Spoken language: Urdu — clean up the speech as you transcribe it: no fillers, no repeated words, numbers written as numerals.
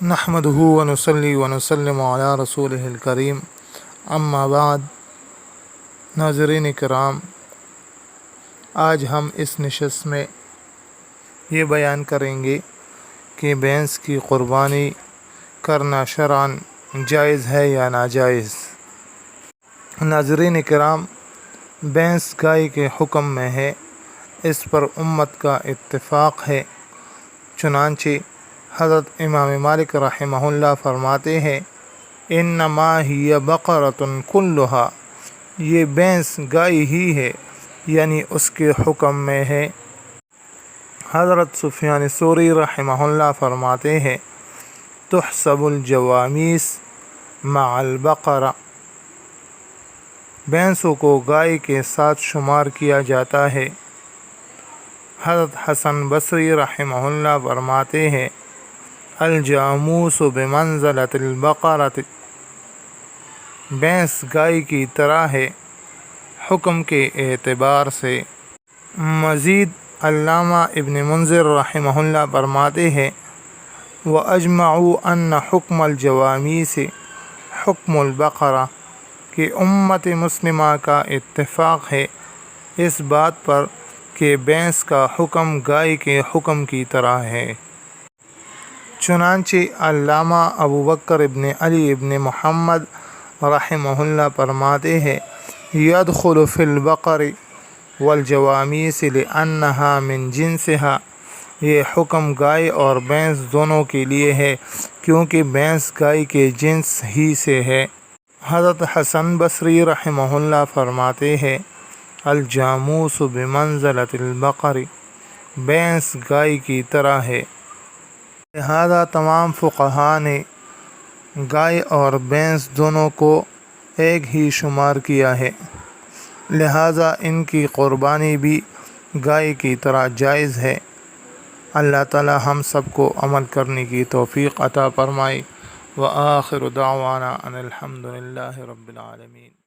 نحمدہ ونصلی ونسلم علی رسولہ الکریم، اما بعد۔ ناظرین کرام، آج ہم اس نشست میں یہ بیان کریں گے کہ بھینس کی قربانی کرنا شرعاً جائز ہے یا ناجائز۔ ناظرین کرام، بھینس گائے کے حکم میں ہے، اس پر امت کا اتفاق ہے۔ چنانچہ حضرت امام مالک رحمہ اللہ فرماتے ہیں، انما ہی بقرۃ کلھا، یہ بھینس گائے ہی ہے، یعنی اس کے حکم میں ہے۔ حضرت سفیان ثوری رحمہ اللہ فرماتے ہیں، تحسب الجوامیس مع البقرہ، بھینسوں کو گائے کے ساتھ شمار کیا جاتا ہے۔ حضرت حسن بصری رحمہ اللہ فرماتے ہیں، الجاموس بمنزلۃ البقرۃ، بھینس گائے کی طرح ہے حکم کے اعتبار سے۔ مزید علامہ ابن منذر رحمہ اللہ فرماتے ہیں، وَأَجْمَعُوا أَنَّ حُكْمَ الْجَوَامِيسِ حُكْمُ الْبَقَرَةِ، کہ امت مسلمہ کا اتفاق ہے اس بات پر کہ بھینس کا حکم گائے کے حکم کی طرح ہے۔ چنانچہ علامہ ابو بکر ابن علی ابن محمد رحمہ اللہ فرماتے ہیں، يدخل في البقر والجواميس لأنها من جنسها، یہ حکم گائے اور بھینس دونوں کے لیے ہے کیونکہ بھینس گائے کے جنس ہی سے ہے۔ حضرت حسن بصری رحمہ اللہ فرماتے ہیں، الجاموس بمنزلۃ البقر، بھینس گائے کی طرح ہے۔ لہذا تمام فقہاء نے گائے اور بھینس دونوں کو ایک ہی شمار کیا ہے، لہذا ان کی قربانی بھی گائے کی طرح جائز ہے۔ اللہ تعالی ہم سب کو عمل کرنے کی توفیق عطا فرمائے۔ وآخر دعوانا ان الحمد للہ رب العالمین۔